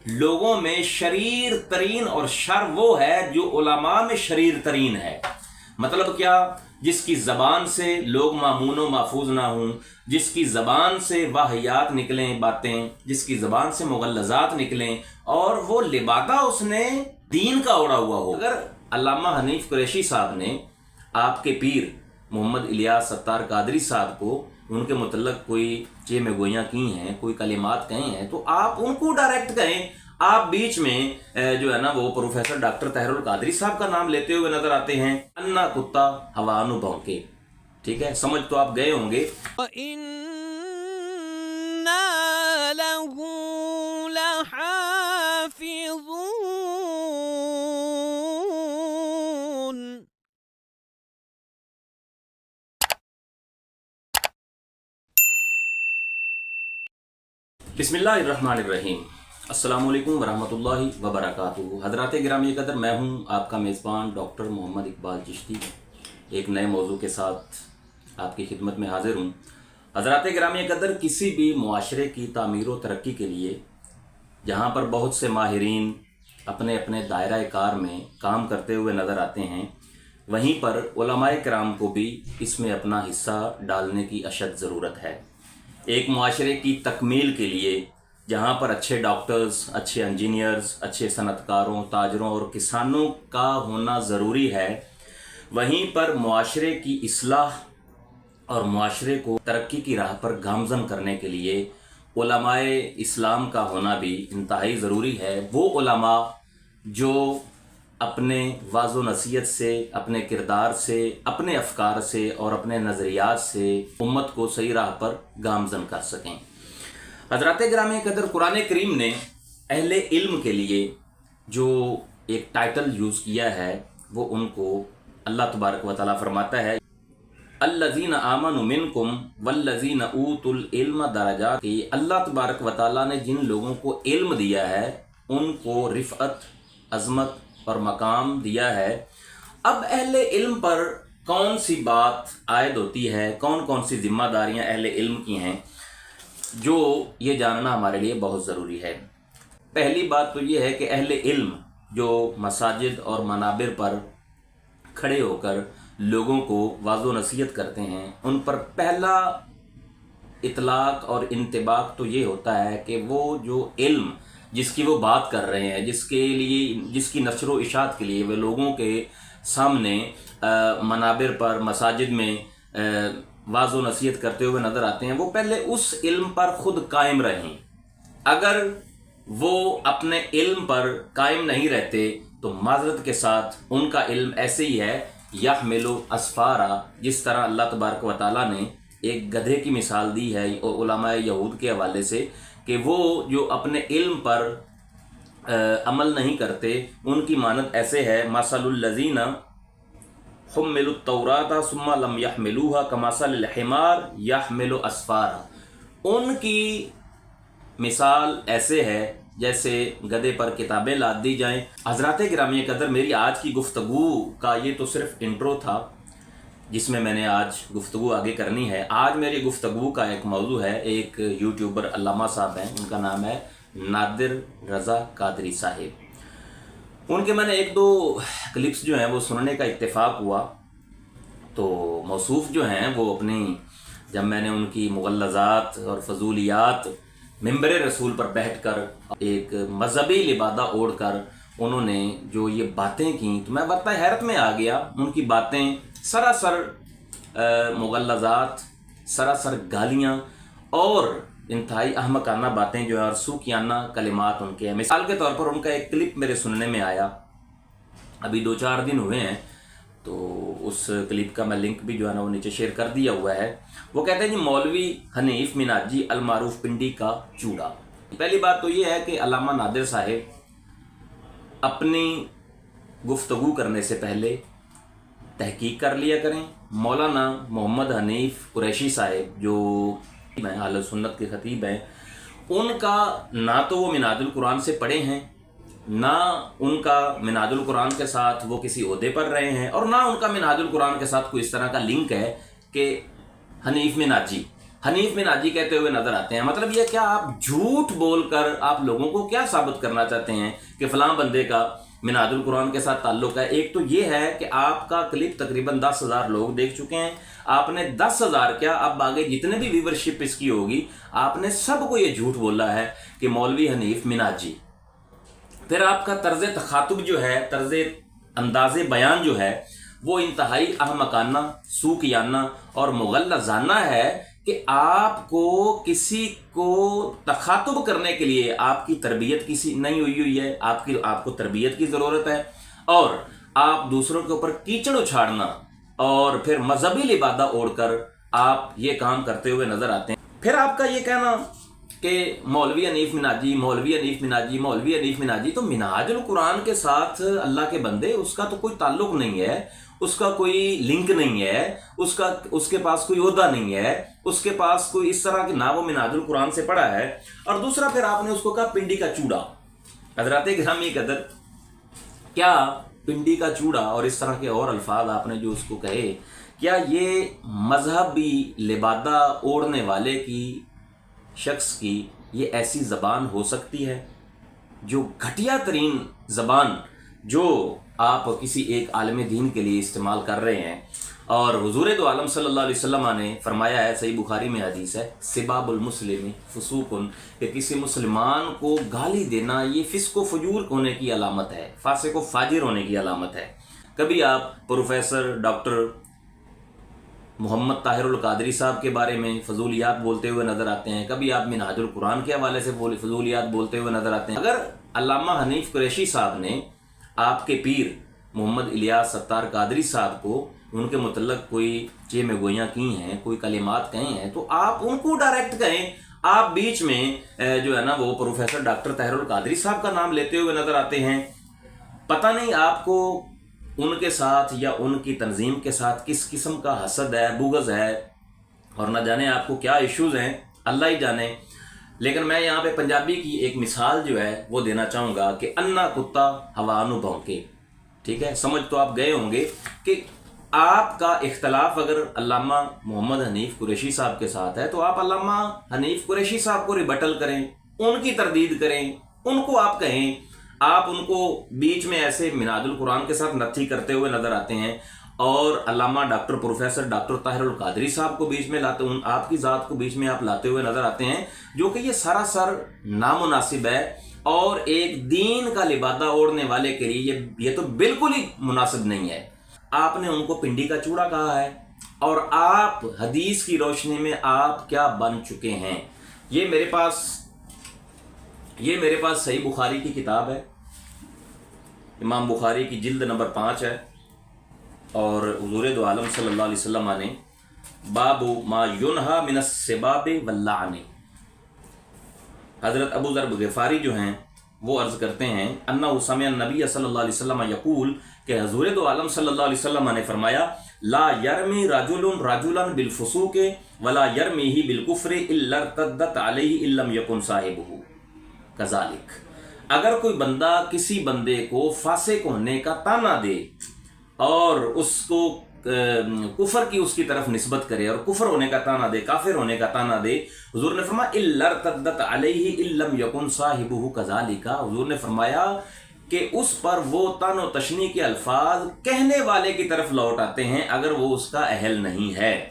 लोगों में शरीर तरीन और शर वो है जो उलमा में शरीर तरीन है। मतलब क्या? जिसकी ज़बान से लोग मामून व महफूज ना हों, जिसकी ज़बान से वाहियात निकलें बातें, जिसकी ज़बान से मुगल्लज़ात निकलें और वो लिबादा उसने दीन का ओढ़ा हुआ हो। अगर अल्लामा हनीफ कुरैशी साहब ने आपके पीर मोहम्मद इलियास सत्तार कादरी साहब को उनके मुतल्लक कोई चे में गोयां की हैं, कोई कलिमात कहे हैं, तो आप उनको डायरेक्ट कहें। आप बीच में जो है ना वो प्रोफेसर डॉक्टर ताहिरुल कादरी साहब का नाम लेते हुए नजर आते हैं। अन्ना कुत्ता हवानु भौंके, ठीक है, समझ तो आप गए होंगे। बिस्मिल्लाहिर्रहमानिर्रहीम। अस्सलामुअलैकुम वरहमतुल्लाहि वबरकातुहू। हज़रात गिरामी कदर, मैं हूँ आपका मेज़बान डॉक्टर मोहम्मद इकबाल चिश्ती, एक नए मौजू के साथ आपकी खिदमत में हाजिर हूँ। हज़रात गिरामी कदर, किसी भी मुआशरे की तामीर व तरक्की के लिए जहाँ पर बहुत से माहिरीन अपने अपने दायरा कार में काम करते हुए नज़र आते हैं, वहीं पर उलमाए किराम को भी इसमें अपना हिस्सा डालने की अशद ज़रूरत है। एक मुआशरे की तकमील के लिए जहाँ पर अच्छे डॉक्टर्स, अच्छे इंजीनियर्स, अच्छे सनतकारों, ताजरों और किसानों का होना ज़रूरी है, वहीं पर मुआशरे की इस्लाह और मुआशरे को तरक्की की राह पर गामज़न करने के लिए उलमाए इस्लाम का होना भी इंतहाई ज़रूरी है। वो उलमा जो अपने वाज़ो नसीहत से, अपने किरदार से, अपने अफकार से और अपने नज़रियात से उम्मत को सही राह पर गामज़न कर सकें। हज़रात गिरामी कदर, कुरान करीम ने अहले इल्म के लिए जो एक टाइटल यूज़ किया है वो उनको अल्लाह तबारक व तआला फरमाता है, अल्लज़ीना आमनु मिनकुम वल्लज़ीना ऊतुल इल्म दरजात। अल्लाह तबारक व तआला ने जिन लोगों को इल्म दिया है उनको रिफ़अत, अज़मत और मकाम दिया है। अब अहले इल्म पर कौन सी बात आयद होती है, कौन कौन सी जिम्मेदारियां अहले इल्म की हैं, जो ये जानना हमारे लिए बहुत ज़रूरी है। पहली बात तो ये है कि अहले इल्म जो मसाजिद और मनाबिर पर खड़े होकर लोगों को वाज़ो नसीहत करते हैं, उन पर पहला इतलाक और इंतबाक तो ये होता है कि वो जो इल्म जिसकी वो बात कर रहे हैं, जिसके लिए, जिसकी नशर व इशात के लिए वे लोगों के सामने मनाबिर पर, मसाजिद में वाज़ो नसीहत करते हुए नज़र आते हैं, वो पहले उस इल्म पर ख़ुद कायम रहें। अगर वो अपने इल्म पर कायम नहीं रहते तो माज़रत के साथ उनका इल्म ऐसे ही है, यहमिलु अस्फारा। जिस तरह अल्लाह तबारक व तआला ने एक गधे की मिसाल दी है और उलमाए यहूद के हवाले से कि वो जो अपने इल्म पर अमल नहीं करते, उनकी मानत ऐसे है, मसलुल लज़ीना हुम्मिलुत तौराता सुम्मा लम यहमिलूहा कमसलिल हिमार यहमिलु अस्फारा। उनकी मिसाल ऐसे है जैसे गधे पर किताबें लाद दी जाएं। हज़रात गिरामी कदर, मेरी आज की गुफ्तगू का ये तो सिर्फ इंट्रो था जिसमें मैंने आज गुफ्तगू आगे करनी है। आज मेरी गुफ्तगू का एक मौजू है, एक यूट्यूबर अल्लामा साहब हैं, उनका नाम है नादिर रज़ा कादरी साहिब। उनके मैंने एक दो क्लिप्स जो हैं वो सुनने का इत्तेफाक हुआ, तो मौसूफ़ जो हैं वो अपनी, जब मैंने उनकी मुगल्लज़ात और फजूलियात मिंबर रसूल पर बैठकर एक मजहबी लिबादा ओढ़ कर उन्होंने जो ये बातें की, तो मैं बता हैरत में आ गया। उनकी बातें सरासर मुगल्लज़ात, सरासर गालियाँ और इंतहाई अहमकाना बातें जो है और सूखियाना कलिमात उनके हैं। मिसाल के तौर पर उनका एक क्लिप मेरे सुनने में आया, अभी 2-4 दिन हुए हैं, तो उस क्लिप का मैं लिंक भी जो है ना वो नीचे शेयर कर दिया हुआ है। वो कहते हैं जी, मौलवी हनीफ मिनाजी अलमारूफ पिंडी का चूड़ा। पहली बात तो ये है कि अल्लामा नादिर साहिब अपनी गुफ्तगू करने से पहले तहकीक कर लिया करें। मौलाना मोहम्मद हनीफ कुरैशी साहिब जो अहले सुन्नत के खतीब हैं, उनका ना तो वो मिनाजुल कुरान से पढ़े हैं, ना उनका मिनाजुल कुरान के साथ वो किसी ओहदे पर रहे हैं, और ना उनका मिनाजुल कुरान के साथ कोई इस तरह का लिंक है कि हनीफ मिनाजी। हनीफ मिनाजी कहते हुए नजर आते हैं। मतलब ये क्या आप झूठ बोलकर आप लोगों को क्या साबित करना चाहते हैं कि फलां बंदे का मिनाजुल कुरान के साथ ताल्लुक है? एक तो ये है कि आपका क्लिप तकरीबन 10,000 लोग देख चुके हैं, आपने 10,000 क्या अब आगे जितने भी व्यूवरशिप इसकी होगी आपने सबको ये झूठ बोला है कि मौलवी हनीफ मिनाजी। फिर आपका तर्ज तखातुब जो है, तर्ज अंदाज़े बयान जो है वो इंतहाई अहमकाना, सूकियाना और मुगल्लज़ाना है कि आपको किसी को तखातुब करने के लिए आपकी तरबियत किसी नहीं हुई है, आपको तरबियत की ज़रूरत है, और आप दूसरों के ऊपर कीचड़ उछाड़ना और फिर मजहबी लिबादा ओढ़कर आप ये काम करते हुए नजर आते हैं। फिर आपका ये कहना कि मौलवी हनीफ मिनाजी, मौलवी हनीफ मिनाजी, मौलवी हनीफ मिनाजी, तो मिनाजुल कुरान के साथ अल्लाह के बंदे उसका तो कोई ताल्लुक नहीं है, उसका कोई लिंक नहीं है, उसके पास कोई ओहदा नहीं है, उसके पास कोई इस तरह की ना वो मिनाजुल कुरान से पढ़ा है। और दूसरा फिर आपने उसको कहा पिंडी का चूड़ा। हज़रात गिरामी कदर, क्या पिंडी का चूड़ा और इस तरह के और अल्फाज आपने जो उसको कहे, क्या ये मजहबी लिबादा ओढ़ने वाले की शख्स की ये ऐसी ज़बान हो सकती है? जो घटिया तरीन ज़बान जो आप किसी एक आलम दीन के लिए इस्तेमाल कर रहे हैं। और हुजूर दो आलम सल्लल्लाहु अलैहि वसल्लम ने फरमाया है, सही बुखारी में हदीस है, सिबाबुल मुस्लिम फुसूकुन, कि किसी मुसलमान को गाली देना ये फिस्क व फजूर होने की अलामत है, फासिक व फाजिर होने की अलामत है। कभी आप प्रोफेसर डॉक्टर मोहम्मद ताहिरुल कादरी साहब के बारे में फजूलियात बोलते हुए नजर आते हैं, कभी आप मिनहाजुल कुरान के हवाले से फजूलियात बोलते हुए नजर आते हैं। अगर अल्लामा हनीफ कुरैशी साहब ने आपके पीर मोहम्मद इलियास सत्तार कादरी साहब को उनके मुतल्लक कोई चे में गोइयाँ की हैं, कोई कलिमात कहे हैं, तो आप उनको डायरेक्ट कहें। आप बीच में जो है ना वो प्रोफेसर डॉक्टर ताहिरुल कादरी साहब का नाम लेते हुए नजर आते हैं। पता नहीं आपको उनके साथ या उनकी तंजीम के साथ किस किस्म का हसद है, बुग़्ज़ है, और न जाने आपको क्या इश्यूज़ हैं, अल्लाह ही जाने। लेकिन मैं यहाँ पे पंजाबी की एक मिसाल जो है वो देना चाहूँगा कि अन्ना कुत्ता हवानु भौंके। ठीक है, समझ तो आप गए होंगे कि आपका इख्तलाफ अगर अल्लामा मोहम्मद हनीफ कुरैशी साहब के साथ है तो आप अल्लामा हनीफ कुरैशी साहब को रिबटल करें, उनकी तरदीद करें, उनको आप कहें। आप उनको बीच में ऐसे मिनाजुल कुरान के साथ नत्थी करते हुए नजर आते हैं और अल्लामा doctor professor doctor Tahirul Qadri साहब को बीच में लाते, आपकी ज़ात को बीच में आप लाते हुए नजर आते हैं, जो कि ये सरासर नामुनासिब है और एक दीन का लिबादा ओढ़ने वाले के लिए ये तो बिल्कुल ही मुनासिब नहीं है। आपने उनको पिंडी का चूड़ा कहा है और आप हदीस की रोशनी में आप क्या बन चुके हैं। ये मेरे पास सही बुखारी की किताब है, इमाम बुखारी की जिल्द नंबर 5 है, और हुजूर दो आलम सल्लल्लाहु अलैहि वसल्लम ने बाबू मा युनहा मिनस सिबाबे वल्लाने, हज़रत अबू ज़र ग़िफ़ारी जो हैं वो अर्ज़ करते हैं अन्ना समिअ नबी सल्लल्लाहु अलैहि वसल्लम यक़ूल, कि हुज़ूर दो आलम सल्लल्लाहु अलैहि वसल्लम ने फरमाया ला यरमी रजुलन रजुलन बिल फुसूक़ वला यरमीही बिल कुफ़्र इल्ला इर्तद्दत अलैहि इल्लम यकुन साहिबुहु कज़ालिक। अगर कोई बंदा किसी बंदे को फासिक होने का ताना दे और उसको कुफर की उसकी तरफ निस्बत करे और कुफर होने का ताना दे, काफिर होने का ताना दे, हुजूर ने फरमाया इल्ला इर्तद्दत अलैहि इल्लम यकुन साहिबुहु कज़ालिका। हुजूर ने फरमाया कि उस पर वो तानो तशनी के अल्फाज कहने वाले की तरफ लौट आते हैं अगर वो उसका अहल नहीं है।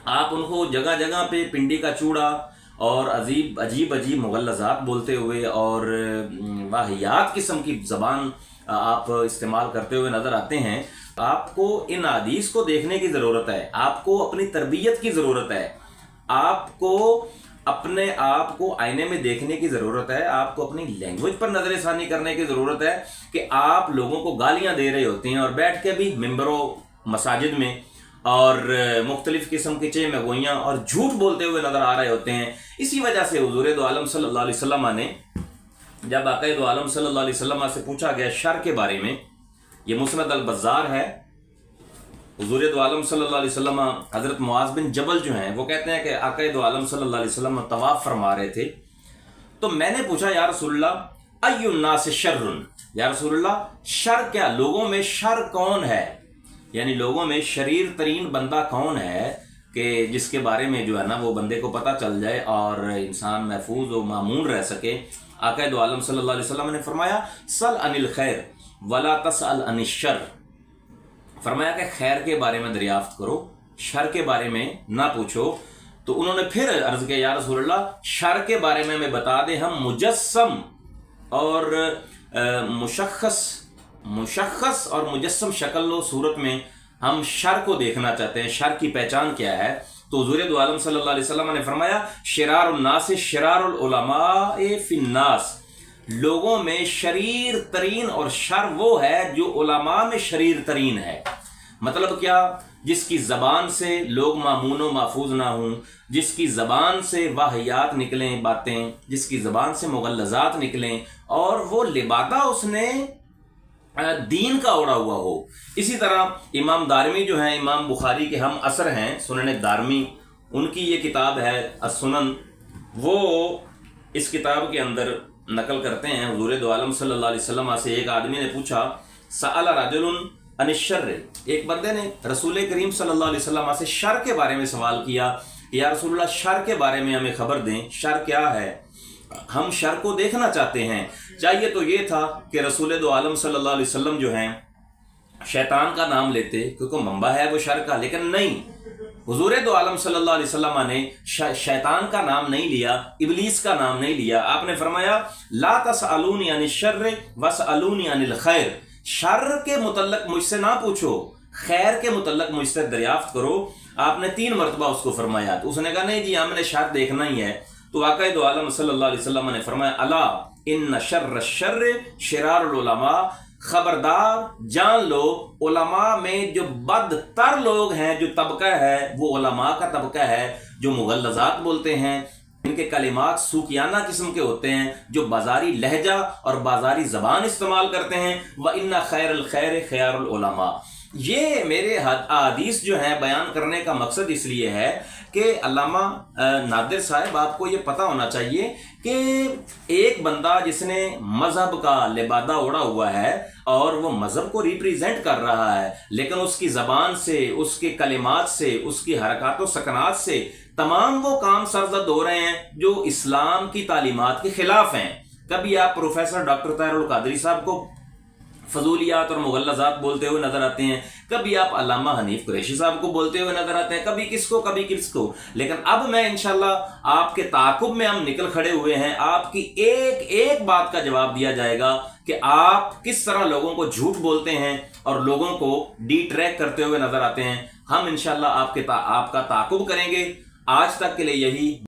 आप उनको जगह जगह पे पिंडी का चूड़ा और अजीब मुगल्लज़ात बोलते हुए और वाहियात किस्म की ज़बान आप इस्तेमाल करते हुए नज़र आते हैं। आपको इन हदीस को देखने की ज़रूरत है, आपको अपनी तरबियत की ज़रूरत है, आपको अपने आप को आईने में देखने की ज़रूरत है, आपको अपनी लैंग्वेज पर नज़रसानी करने की ज़रूरत है कि आप लोगों को गालियाँ दे रहे होते हैं और बैठ के भी मिंबरों मसाजिद में और मुख्तलिफ किस्म की चे में गोइयाँ और झूठ बोलते हुए नज़र आ रहे होते हैं। इसी वजह से हुजूर दो आलम सल्लल्लाहु अलैहि वसल्लम ने जब आक़ा दो आलम सल्लल्लाहु अलैहि वसल्लम से पूछा गया शर के बारे में, ये मुस्नद अल बज़्ज़ार है, हुजूर दो आलम सल्लल्लाहु अलैहि वसल्लम हज़रत मुआज़ बिन जबल जो हैं वो कहते हैं कि आक़ा दो आलम सल्लल्लाहु अलैहि वसल्लम तवाफ़ फरमा रहे थे, तो मैंने पूछा या रसूलल्लाह अय्युन्नास शर्रुन, या रसूलल्लाह शर क्या, लोगों में शर कौन है, यानी लोगों में शरीर तरीन बंदा कौन है। کہ جس کے بارے میں جو ہے نا وہ بندے کو پتہ چل جائے اور انسان محفوظ و معمون رہ سکے۔ آقا دو عالم صلی اللہ علیہ وسلم نے فرمایا سل عن الخیر ولا تسأل عن الشر، فرمایا کہ خیر کے بارے میں دریافت کرو، شر کے بارے میں نہ پوچھو۔ تو انہوں نے پھر عرض کیا یا رسول اللہ شر کے بارے میں ہمیں بتا دیں، ہم مجسم اور مشخص اور مجسم شکل و صورت میں ہم شر کو دیکھنا چاہتے ہیں، شر کی پہچان کیا ہے؟ تو حضور دو عالم صلی اللہ علیہ وسلم نے فرمایا شرار الناس شرار العلماء فی الناس، لوگوں میں شریر ترین اور شر وہ ہے جو علماء میں شریر ترین ہے۔ مطلب کیا؟ جس کی زبان سے لوگ معمون و محفوظ نہ ہوں، جس کی زبان سے واہیات نکلیں باتیں، جس کی زبان سے مغلظات نکلیں اور وہ لبادہ اس نے دین کا اوڑا ہوا ہو۔ اسی طرح امام دارمی جو ہیں، امام بخاری کے ہم اثر ہیں، سنن دارمی، ان کی یہ کتاب ہے السنن، وہ اس کتاب کے اندر نقل کرتے ہیں حضور دو عالم صلی اللہ علیہ وسلم سے ایک آدمی نے پوچھا سأل رجل عن الشر، ایک بندے نے رسول کریم صلی اللہ علیہ وسلم سے شر کے بارے میں سوال کیا، یا رسول اللہ شر کے بارے میں ہمیں خبر دیں، شر کیا ہے؟ ہم شر کو دیکھنا چاہتے ہیں۔ چاہیے تو یہ تھا کہ رسول دو عالم صلی اللہ علیہ وسلم جو ہیں شیطان کا نام لیتے کیونکہ منبع ہے وہ شر کا، لیکن نہیں، حضور دو عالم صلی اللہ علیہ وسلم نے شیطان کا نام نہیں لیا، ابلیس کا نام نہیں لیا۔ آپ نے فرمایا لا تسألونی عن الشر واسألونی عن الخیر، شر کے متعلق مجھ سے نہ پوچھو، خیر کے متعلق مجھ سے دریافت کرو۔ آپ نے 3 مرتبہ اس کو فرمایا، تو اس نے کہا نہیں جی ہم نے شر دیکھنا ہی ہے۔ تو آقا دو عالم صلی اللہ علیہ وسلم نے فرمایا الا ان شر الشر شرار العلماء، خبردار جان لو علماء میں جو بدتر لوگ ہیں، جو طبقہ ہے وہ علماء کا طبقہ ہے جو مغلظات بولتے ہیں، ان کے کلمات سوکیانہ قسم کے ہوتے ہیں، جو بازاری لہجہ اور بازاری زبان استعمال کرتے ہیں۔ وَإِنَّ خَيْرَ الْخَيْرِ خِيَارُ الْعُلَمَاء، یہ میرے احادیث جو ہیں بیان کرنے کا مقصد اس لیے ہے کہ علامہ نادر صاحب آپ کو یہ پتہ ہونا چاہیے کہ ایک بندہ جس نے مذہب کا لبادہ اوڑا ہوا ہے اور وہ مذہب کو ریپریزنٹ کر رہا ہے، لیکن اس کی زبان سے، اس کے کلمات سے، اس کی حرکات و سکنات سے تمام وہ کام سرزد ہو رہے ہیں جو اسلام کی تعلیمات کے خلاف ہیں۔ کبھی آپ پروفیسر ڈاکٹر طاہر القادری صاحب کو فضولیات اور مغلظات بولتے ہوئے نظر آتے ہیں، کبھی آپ علامہ حنیف قریشی صاحب کو بولتے ہوئے نظر آتے ہیں، کبھی کس کو، لیکن اب میں انشاءاللہ آپ کے تعاقب میں ہم نکل کھڑے ہوئے ہیں، آپ کی ایک ایک بات کا جواب دیا جائے گا کہ آپ کس طرح لوگوں کو جھوٹ بولتے ہیں اور لوگوں کو ڈی ٹریک کرتے ہوئے نظر آتے ہیں۔ ہم انشاءاللہ آپ کا تعاقب کریں گے۔ آج تک کے لیے یہی